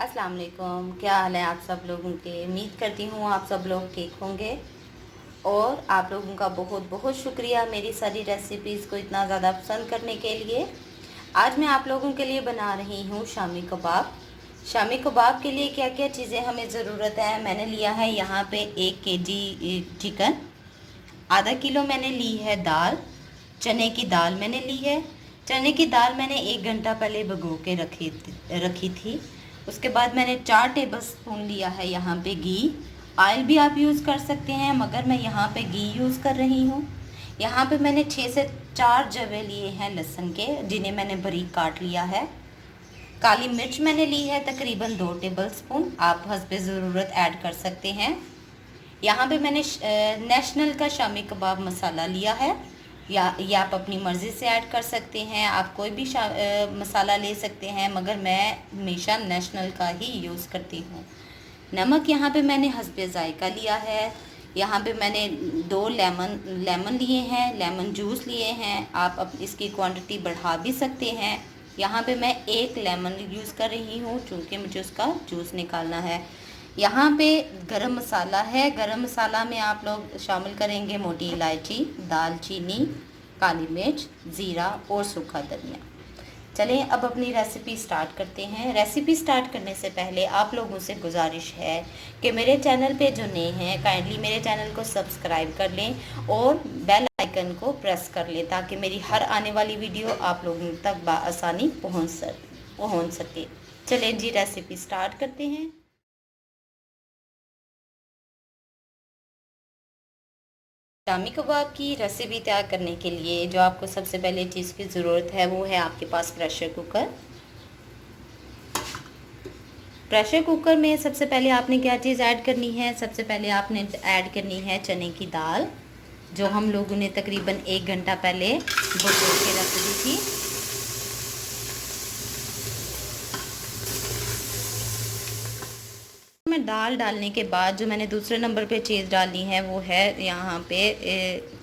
अस्सलाम वालेकुम। क्या हाल है आप सब लोगों के। उम्मीद करती हूँ आप सब लोग ठीक होंगे और आप लोगों का बहुत बहुत शुक्रिया मेरी सारी रेसिपीज़ को इतना ज़्यादा पसंद करने के लिए। आज मैं आप लोगों के लिए बना रही हूँ शामी कबाब। शामी कबाब के लिए क्या क्या चीज़ें हमें ज़रूरत है। मैंने लिया है यहाँ पे 1 केजी चिकन, आधा किलो मैंने ली है दाल, चने की दाल मैंने ली है। चने की दाल मैंने 1 घंटा पहले भिगो के रखी थी। उसके बाद मैंने 4 टेबल स्पून लिया है यहाँ पे घी। ऑयल भी आप यूज़ कर सकते हैं मगर मैं यहाँ पे घी यूज़ कर रही हूँ। यहाँ पे मैंने 6 से 4 जवे लिए हैं लहसुन के, जिन्हें मैंने बारीक काट लिया है। काली मिर्च मैंने ली है तकरीबन 2 टेबल स्पून, आप हस्बे ज़रूरत ऐड कर सकते हैं। यहाँ पे मैंने नेशनल का शामी कबाब मसाला लिया है, या आप अपनी मर्ज़ी से ऐड कर सकते हैं। आप कोई भी मसाला ले सकते हैं मगर मैं हमेशा नेशनल का ही यूज़ करती हूँ। नमक यहाँ पे मैंने हस्बे ज़ायका लिया है। यहाँ पे मैंने 2 लेमन लिए हैं, लेमन जूस लिए हैं। आप इसकी क्वांटिटी बढ़ा भी सकते हैं। यहाँ पे मैं 1 लेमन यूज़ कर रही हूँ क्योंकि मुझे उसका जूस निकालना है। यहाँ पे गरम मसाला है। गरम मसाला में आप लोग शामिल करेंगे मोटी इलायची, दालचीनी, काली मिर्च, ज़ीरा और सूखा धनिया। चलें अब अपनी रेसिपी स्टार्ट करते हैं। रेसिपी स्टार्ट करने से पहले आप लोगों से गुजारिश है कि मेरे चैनल पे जो नए हैं काइंडली मेरे चैनल को सब्सक्राइब कर लें और बेल आइकन को प्रेस कर लें ताकि मेरी हर आने वाली वीडियो आप लोगों तक बआसानी पहुँच सके। चलें जी रेसिपी स्टार्ट करते हैं। शामी कबाब की रेसिपी तैयार करने के लिए जो आपको सबसे पहले चीज़ की ज़रूरत है वो है आपके पास प्रेशर कुकर। प्रेशर कुकर में सबसे पहले आपने क्या चीज़ ऐड करनी है, सबसे पहले आपने ऐड करनी है चने की दाल, जो हम लोगों ने तकरीबन 1 घंटा पहले भिगो के रख दी थी। मैं दाल डालने के बाद जो मैंने दूसरे नंबर पे चीज़ डालनी है वो है यहाँ पे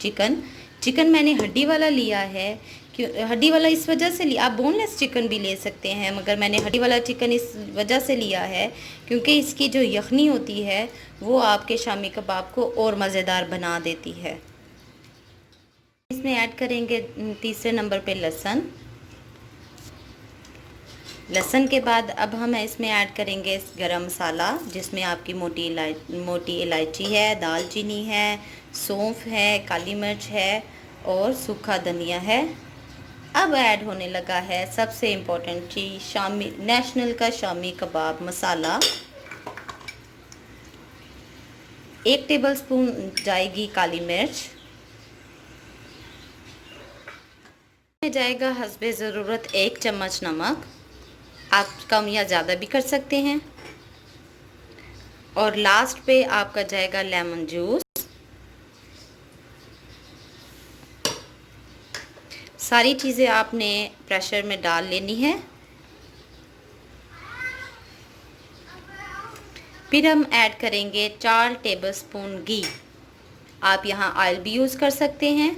चिकन मैंने हड्डी वाला लिया है। क्यों हड्डी वाला इस वजह से लिया, आप बोनलेस चिकन भी ले सकते हैं मगर मैंने हड्डी वाला चिकन इस वजह से लिया है क्योंकि इसकी जो यखनी होती है वो आपके शामी कबाब को और मज़ेदार बना देती है। इसमें ऐड करेंगे तीसरे नंबर पे लहसुन। लहसुन के बाद अब हम इसमें ऐड करेंगे गरम मसाला, जिसमें आपकी मोटी इलायची है, दालचीनी है, सौंफ है, काली मिर्च है और सूखा धनिया है। अब ऐड होने लगा है सबसे इम्पोर्टेंट चीज़, शामी नेशनल का शामी कबाब मसाला। 1 टेबलस्पून जाएगी काली मिर्च, जाएगा हस्बे ज़रूरत 1 चम्मच नमक, आप कम या ज़्यादा भी कर सकते हैं, और लास्ट पे आपका जाएगा लेमन जूस। सारी चीज़ें आपने प्रेशर में डाल लेनी है। फिर हम ऐड करेंगे 4 टेबलस्पून घी, आप यहाँ ऑयल भी यूज़ कर सकते हैं।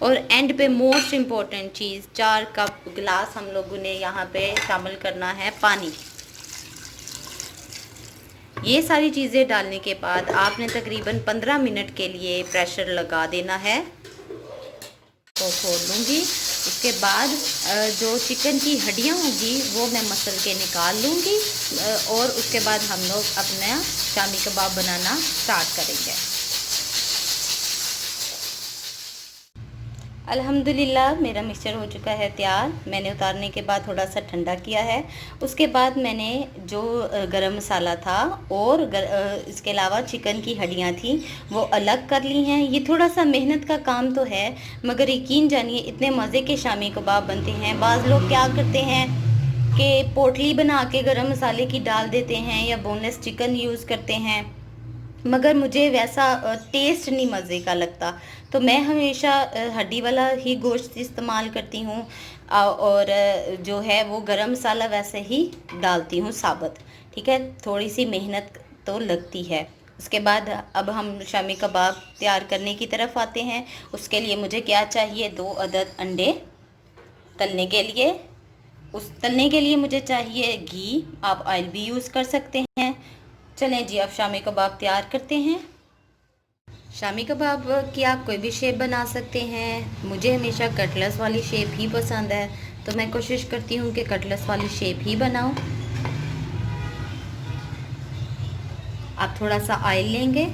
और एंड पे मोस्ट इम्पॉर्टेंट चीज़, 4 कप गिलास हम लोगों ने यहाँ पे शामिल करना है पानी। ये सारी चीज़ें डालने के बाद आपने तकरीबन 15 मिनट के लिए प्रेशर लगा देना है। तो खोल लूँगी, उसके बाद जो चिकन की हड्डियाँ होंगी वो मैं मसल के निकाल लूँगी और उसके बाद हम लोग अपना शामी कबाब बनाना स्टार्ट करेंगे। अल्हम्दुलिल्लाह मेरा मिक्सचर हो चुका है तैयार। मैंने उतारने के बाद थोड़ा सा ठंडा किया है। उसके बाद मैंने जो गरम मसाला था और इसके अलावा चिकन की हड्डियाँ थी वो अलग कर ली हैं। ये थोड़ा सा मेहनत का काम तो है मगर यकीन जानिए इतने मज़े के शामी कबाब बनते हैं। बाज़ लोग क्या करते हैं कि पोटली बना के गरम मसाले की डाल देते हैं या बोनलेस चिकन यूज़ करते हैं, मगर मुझे वैसा टेस्ट नहीं मज़े का लगता। तो मैं हमेशा हड्डी वाला ही गोश्त इस्तेमाल करती हूँ और जो है वो गरम मसाला वैसे ही डालती हूँ साबुत। ठीक है, थोड़ी सी मेहनत तो लगती है। उसके बाद अब हम शामी कबाब तैयार करने की तरफ आते हैं। उसके लिए मुझे क्या चाहिए, 2 अदद अंडे तलने के लिए, उस तलने के लिए मुझे चाहिए घी, आप ऑयल भी यूज़ कर सकते हैं। चलें जी, अब शामी कबाब तैयार करते हैं। शामी कबाब की आप कोई भी शेप बना सकते हैं। मुझे हमेशा कटलेस वाली शेप ही पसंद है, तो मैं कोशिश करती हूँ कि कटलेस वाली शेप ही बनाऊँ। आप थोड़ा सा ऑयल लेंगे,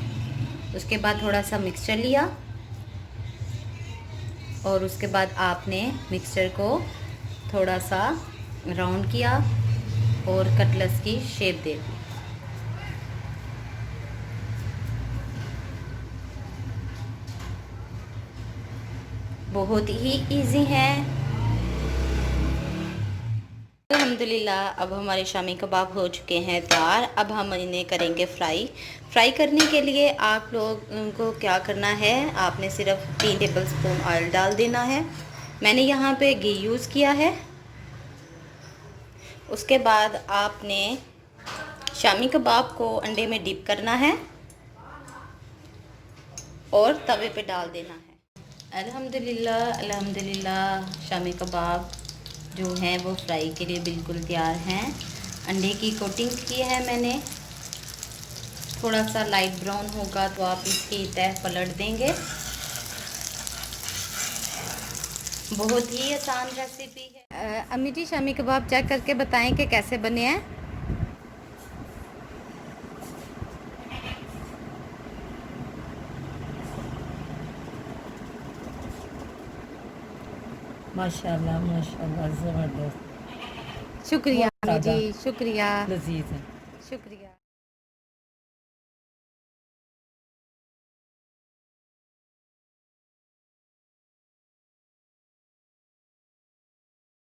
उसके बाद थोड़ा सा मिक्सचर लिया और उसके बाद आपने मिक्सचर को थोड़ा सा राउंड किया और कटलेस की शेप दे दी। बहुत ही इजी है। अल्हम्दुलिल्लाह, अब हमारे शामी कबाब हो चुके हैं तैयार। अब हम इन्हें करेंगे फ्राई। फ्राई करने के लिए आप लोगों को क्या करना है, आपने सिर्फ 3 टेबलस्पून ऑयल डाल देना है। मैंने यहाँ पे घी यूज़ किया है। उसके बाद आपने शामी कबाब को अंडे में डिप करना है और तवे पे डाल देना है। अल्हम्दुलिल्लाह अल्हम्दुलिल्लाह, शामी कबाब जो हैं वो फ्राई के लिए बिल्कुल तैयार हैं। अंडे की कोटिंग की है मैंने। थोड़ा सा लाइट ब्राउन होगा तो आप इसकी तह पलट देंगे। बहुत ही आसान रेसिपी है। अम्मी जी, शामी कबाब चेक करके बताएं कि कैसे बने हैं। माशाल्लाह माशाल्लाह ज़बरदस्त। शुक्रिया बहुत अम्मी ज़्यादा जी, शुक्रिया लजीज है। शुक्रिया।